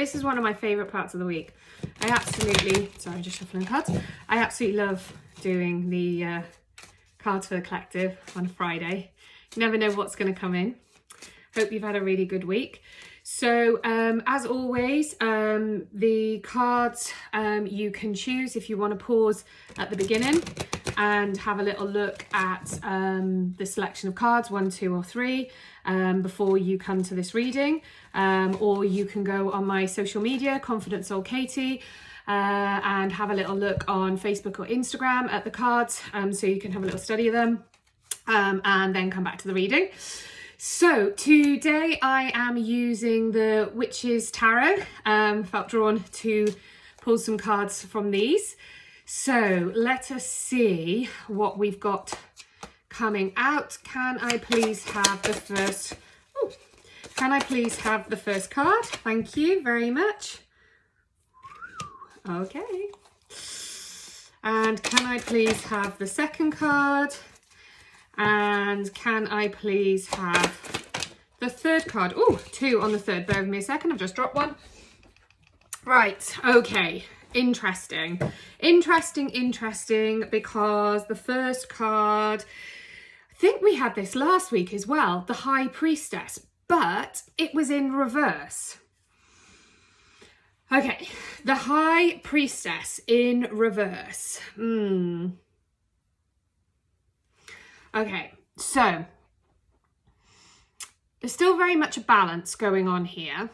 this is one of my favorite parts of the week. I absolutely, sorry, just shuffling cards. I absolutely love doing the cards for the collective on Friday. You never know what's going to come in. Hope you've had a really good week. So as always, the cards you can choose if you want to pause at the beginning and have a little look at the selection of cards, 1, 2 or 3, before you come to this reading. Or you can go on my social media, Confident Soul Katie, and have a little look on Facebook or Instagram at the cards, so you can have a little study of them, and then come back to the reading. So today I am using the Witches Tarot. Felt drawn to pull some cards from these. So let us see what we've got coming out. Can I please have the first? Oh, can I please have the first card? Thank you very much. Okay. And can I please have the second card? And can I please have the third card? Oh, 2 on the third. Bear with me a second. I've just dropped one. Right. Okay. Interesting. Interesting, because the first card, I think we had this last week as well, the High Priestess, but it was in reverse. Okay. The High Priestess in reverse. Okay, so there's still very much a balance going on here.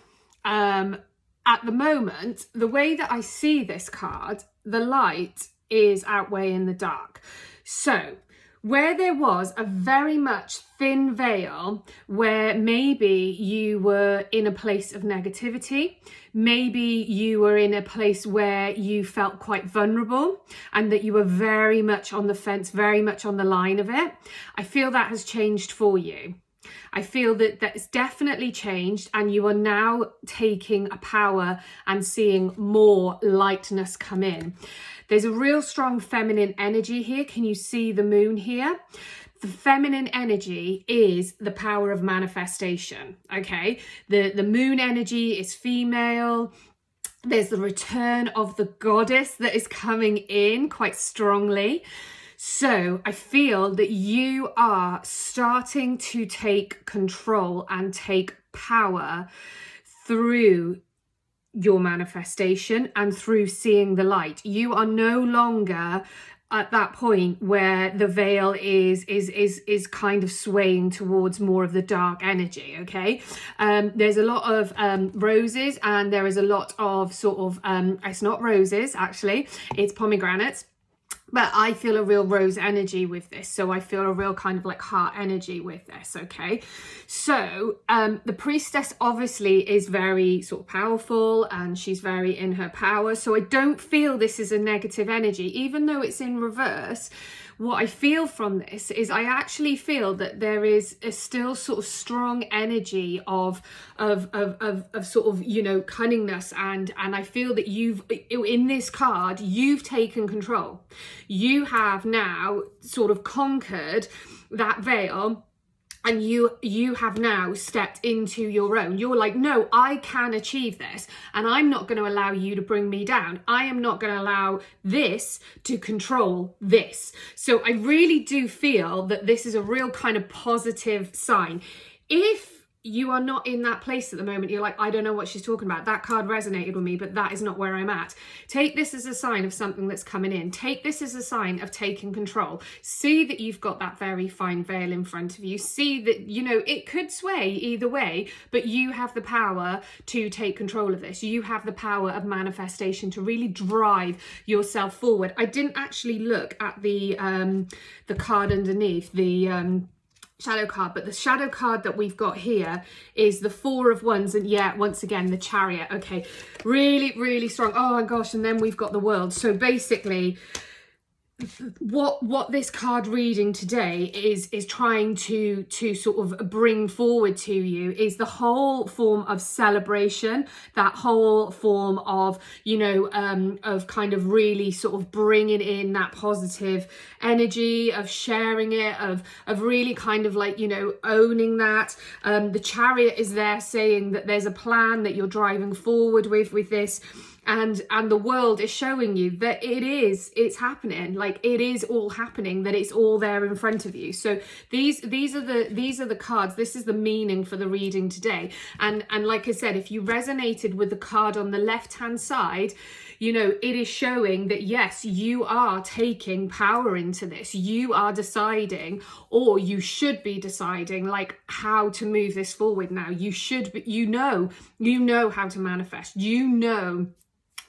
At the moment, the way that I see this card, the light is outweighing the dark. So where there was a very much thin veil, where maybe you were in a place of negativity, maybe you were in a place where you felt quite vulnerable and that you were very much on the fence, very much on the line of it, I feel that has changed for you. I feel that that's definitely changed, and you are now taking a power and seeing more lightness come in. There's a real strong feminine energy here. Can you see the moon here? The feminine energy is the power of manifestation, okay? The moon energy is female. There's the return of the goddess that is coming in quite strongly. So I feel that you are starting to take control and take power through your manifestation and through seeing the light. You are no longer at that point where the veil is kind of swaying towards more of the dark energy, okay? There's a lot of roses, and there is a lot of sort of, it's not roses actually, it's pomegranates. But I feel a real rose energy with this. So I feel a real kind of like heart energy with this, okay? So the priestess obviously is very sort of powerful, and she's very in her power. So I don't feel this is a negative energy, even though it's in reverse. What I feel from this is I actually feel that there is a still sort of strong energy of sort of, you know, cunningness, and I feel that you've, in this card, you've taken control. You have now sort of conquered that veil, and you have now stepped into your own. You're like, no, I can achieve this, and I'm not going to allow you to bring me down. I am not going to allow this to control this. So I really do feel that this is a real kind of positive sign. If you are not in that place at the moment, you're like, I don't know what she's talking about. That card resonated with me, but that is not where I'm at. Take this as a sign of something that's coming in. Take this as a sign of taking control. See that you've got that very fine veil in front of you. See that, you know, it could sway either way, but you have the power to take control of this. You have the power of manifestation to really drive yourself forward. I didn't actually look at the card underneath, the shadow card, but the shadow card that we've got here is the 4 of Wands, and yeah, once again the Chariot. Okay, really strong. Oh my gosh. And then we've got the World. So basically what this card reading today is trying to sort of bring forward to you is the whole form of celebration, that whole form of, you know, of kind of really sort of bringing in that positive energy, of sharing it, of really kind of like, you know, owning that. The Chariot is there saying that there's a plan that you're driving forward with this. And the world is showing you that it's happening, like it is all happening, that it's all there in front of you. So these are the cards. This is the meaning for the reading today. And like I said, if you resonated with the card on the left hand side, you know, it is showing that yes, you are taking power into this. You are deciding, or you should be deciding, like how to move this forward now. You should be, you know how to manifest. You know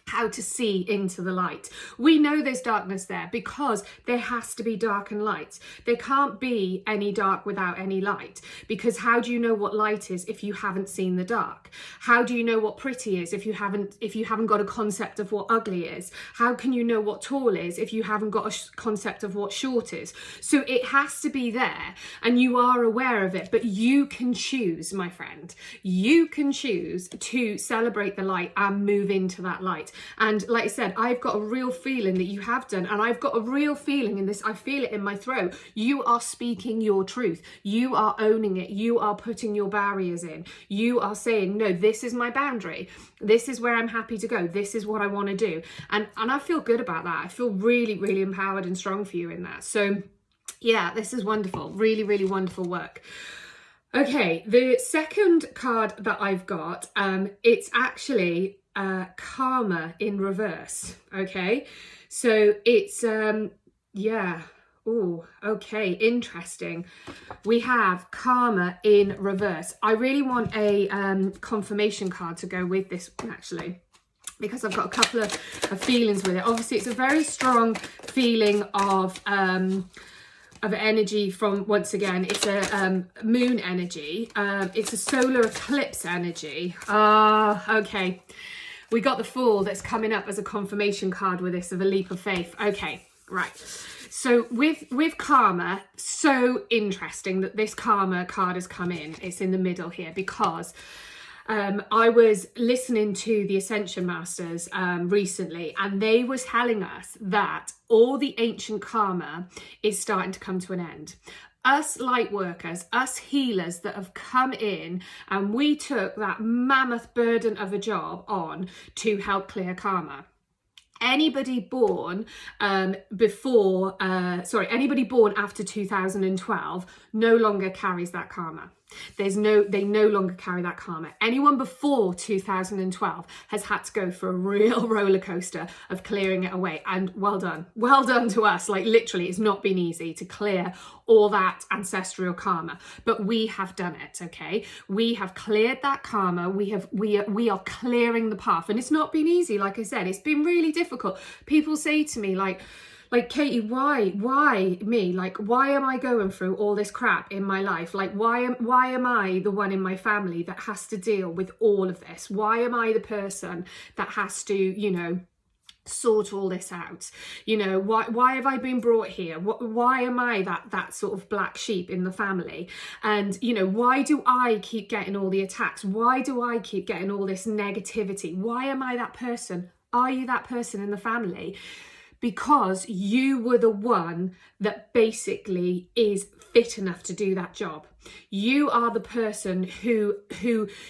how to see into the light. We know there's darkness there because there has to be dark and light. There can't be any dark without any light, because how do you know what light is if you haven't seen the dark? How do you know what pretty is if you haven't got a concept of what ugly is? How can you know what tall is if you haven't got a concept of what short is? So it has to be there, and you are aware of it, but you can choose, my friend. You can choose to celebrate the light and move into that light. And like I said, I've got a real feeling that you have done, and I've got a real feeling in this, I feel it in my throat. You are speaking your truth. You are owning it. You are putting your barriers in. You are saying, no, this is my boundary. This is where I'm happy to go. This is what I want to do. And I feel good about that. I feel really, really empowered and strong for you in that. So yeah, this is wonderful. Really, really wonderful work. Okay, the second card that I've got, it's actually karma in reverse. Okay, so it's yeah, oh, okay, interesting. We have karma in reverse. I really want a confirmation card to go with this, actually, because I've got a couple of feelings with it. Obviously, it's a very strong feeling of energy from, once again, it's a moon energy. It's a solar eclipse energy. Okay. We got the Fool that's coming up as a confirmation card with this, of a leap of faith. Okay, right. So with karma, so interesting that this karma card has come in. It's in the middle here because I was listening to the Ascension Masters recently, and they were telling us that all the ancient karma is starting to come to an end. Us light workers, us healers that have come in, and we took that mammoth burden of a job on to help clear karma. Anybody born anybody born after 2012 no longer carries that karma. They no longer carry that karma. Anyone before 2012 has had to go for a real roller coaster of clearing it away. And well done to us. Like literally, it's not been easy to clear all that ancestral karma, but we have done it. Okay, we have cleared that karma. We are clearing the path, and it's not been easy. Like I said, it's been really difficult. People say to me like, Katie, why me? Like, why am I going through all this crap in my life? Like, why am I the one in my family that has to deal with all of this? Why am I the person that has to, you know, sort all this out? You know, why have I been brought here? Why am I that sort of black sheep in the family? And, you know, why do I keep getting all the attacks? Why do I keep getting all this negativity? Why am I that person? Are you that person in the family? Because you were the one that basically is fit enough to do that job. You are the person who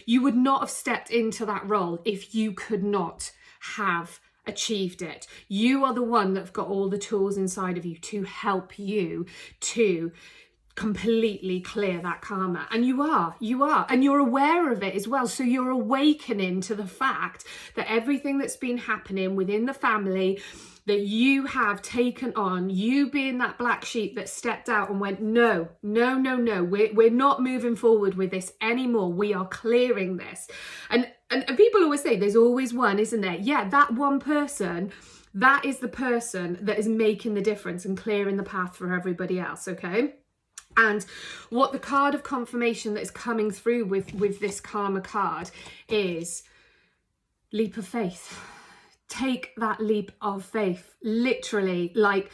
you would not have stepped into that role if you could not have achieved it. You are the one that's got all the tools inside of you to help you to completely clear that karma. And you are, and you're aware of it as well. So you're awakening to the fact that everything that's been happening within the family that you have taken on, you being that black sheep that stepped out and went, no, we're not moving forward with this anymore. We are clearing this. And people always say there's always one, isn't there? Yeah, that one person, that is the person that is making the difference and clearing the path for everybody else, okay? And what the card of confirmation that is coming through with this karma card is leap of faith. Take that leap of faith, literally. Like,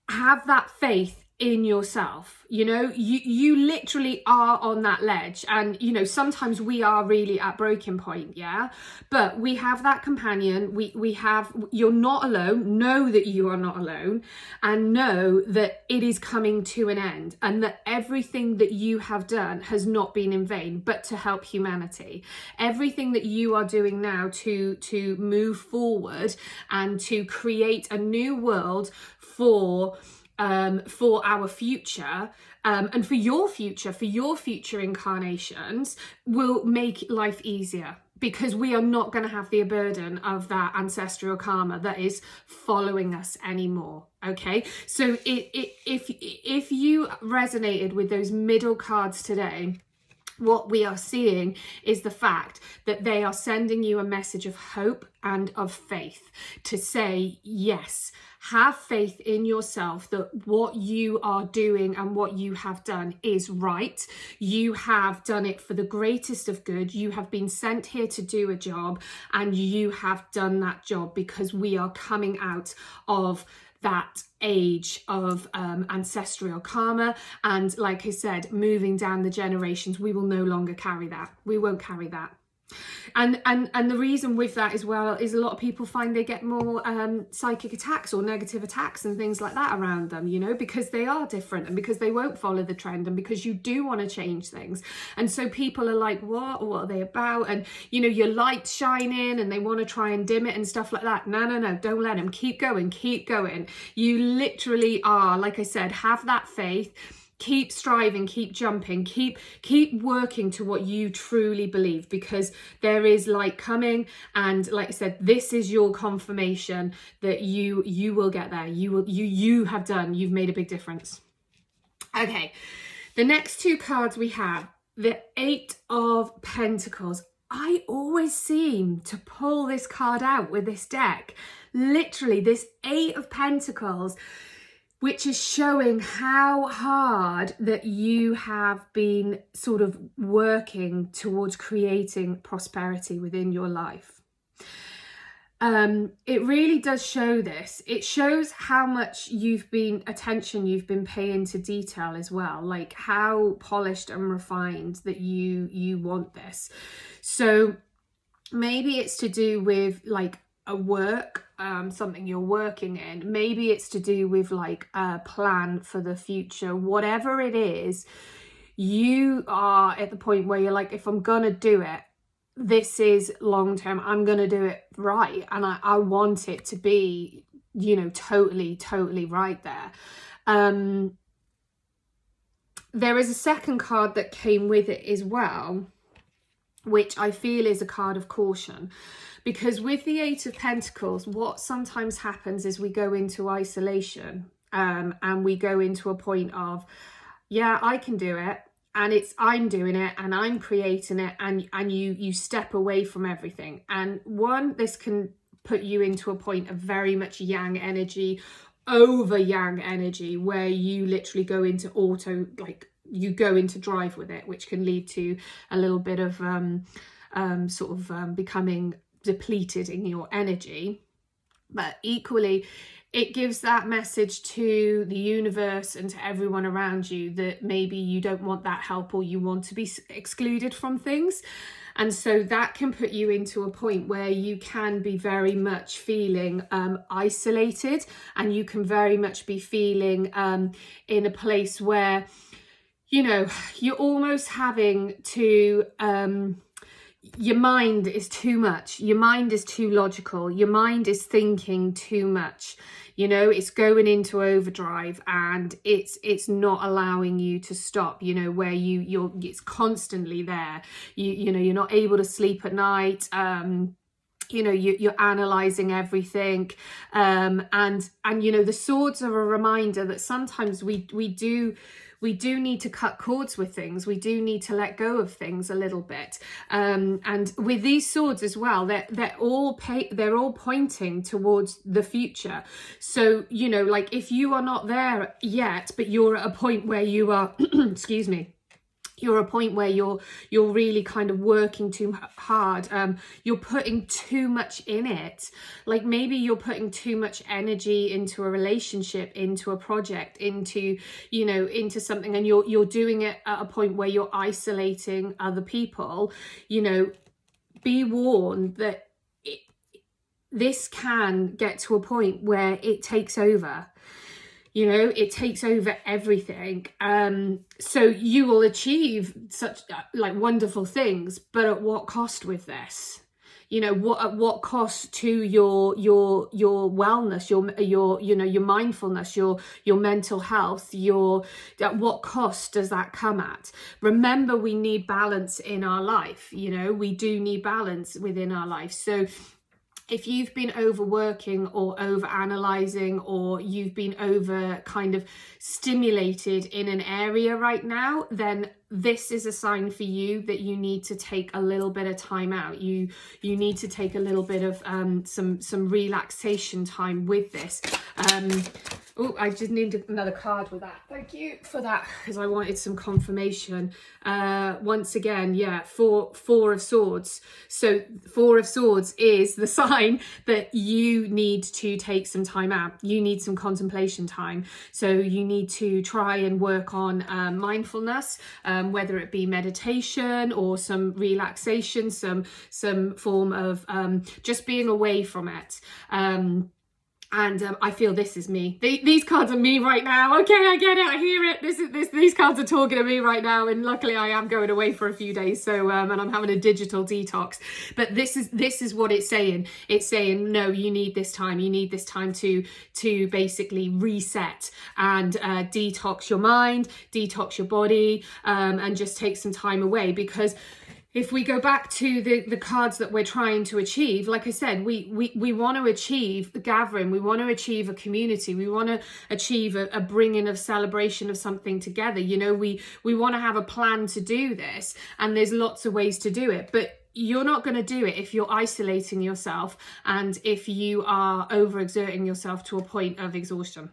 have that faith in yourself. You know, you literally are on that ledge, and you know, sometimes we are really at breaking point, yeah, but we have that companion. We have, you're not alone. Know that you are not alone, and know that it is coming to an end, and that everything that you have done has not been in vain, but to help humanity. Everything that you are doing now to move forward and to create a new world for our future, and for your future incarnations, will make life easier, because we are not going to have the burden of that ancestral karma that is following us anymore. Okay, so if you resonated with those middle cards today, what we are seeing is the fact that they are sending you a message of hope and of faith, to say, yes, have faith in yourself that what you are doing and what you have done is right. You have done it for the greatest of good. You have been sent here to do a job, and you have done that job, because we are coming out of that age of ancestral karma, and like I said, moving down the generations, we will no longer carry that. We won't carry that. And the reason with that as well is a lot of people find they get more psychic attacks or negative attacks and things like that around them, you know, because they are different, and because they won't follow the trend, and because you do want to change things. And so people are like, what are they about? And you know, your light's shining and they want to try and dim it and stuff like that. No, don't let them. Keep going. You literally are, like I said, have that faith. Keep striving, keep jumping, keep working to what you truly believe, because there is light coming. And like I said, this is your confirmation that you will get there. You have done, you've made a big difference. Okay, the next two cards we have, the Eight of Pentacles. I always seem to pull this card out with this deck. Literally, this Eight of Pentacles, which is showing how hard that you have been sort of working towards creating prosperity within your life. It really does show this. It shows how much attention you've been paying to detail as well, like how polished and refined that you want this. So maybe it's to do with like a work, something you're working in. Maybe it's to do with like a plan for the future. Whatever it is, you are at the point where you're like, if I'm gonna do it, this is long term, I'm gonna do it right, and I want it to be, you know, totally right there. There is a second card that came with it as well, which I feel is a card of caution. Because with the Eight of Pentacles, what sometimes happens is we go into isolation, and we go into a point of, yeah, I can do it, and I'm doing it, and I'm creating it, and you step away from everything. And this can put you into a point of very much yang energy, over yang energy, where you literally go into you go into drive with it, which can lead to a little bit of becoming depleted in your energy. But equally, it gives that message to the universe and to everyone around you that maybe you don't want that help, or you want to be excluded from things. And so that can put you into a point where you can be very much feeling isolated, and you can very much be feeling in a place where, you know, you're almost having to your mind is too much. Your mind is too logical. Your mind is thinking too much. You know, it's going into overdrive, and it's not allowing you to stop, you know, where it's constantly there. You know, you're not able to sleep at night. You know, you're analyzing everything. And you know, the swords are a reminder that sometimes we do need to cut cords with things. We do need to let go of things a little bit. And with these swords as well, they're all pointing towards the future. So, you know, like if you are not there yet, but you're at a point where you are, excuse me, you're a point where you're really kind of working too hard, you're putting too much in it. Like maybe you're putting too much energy into a relationship, into a project, into, you know, into something, and you're doing it at a point where you're isolating other people. You know, be warned that this can get to a point where it takes over. You know, it takes over everything. So you will achieve such like wonderful things, but at what cost with this? You know, at what cost to your wellness, your you know, your mindfulness, your mental health, at what cost does that come at? Remember, we need balance in our life. You know, we do need balance within our life. So if you've been overworking or over analyzing, or you've been over kind of stimulated in an area right now, then this is a sign for you that you need to take a little bit of time out. You need to take a little bit of some relaxation time with this. Oh, I just need another card with that. Thank you for that, because I wanted some confirmation. Once again, yeah, Four of Swords. So Four of Swords is the sign that you need to take some time out. You need some contemplation time. So you need to try and work on mindfulness, whether it be meditation or some relaxation, some form of just being away from it. And I feel this is me. These cards are me right now. Okay, I get it. I hear it. These cards are talking to me right now. And luckily, I am going away for a few days. So and I'm having a digital detox. But this is what it's saying. It's saying, no, you need this time. You need this time to basically reset and detox your mind, detox your body, and just take some time away. Because if we go back to the cards that we're trying to achieve, like I said, we want to achieve the gathering, we want to achieve a community, we want to achieve a bringing of celebration of something together. You know, we want to have a plan to do this, and there's lots of ways to do it, but you're not going to do it if you're isolating yourself and if you are overexerting yourself to a point of exhaustion.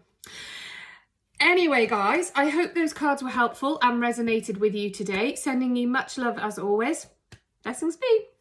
Anyway, guys, I hope those cards were helpful and resonated with you today. Sending you much love as always. Blessings be.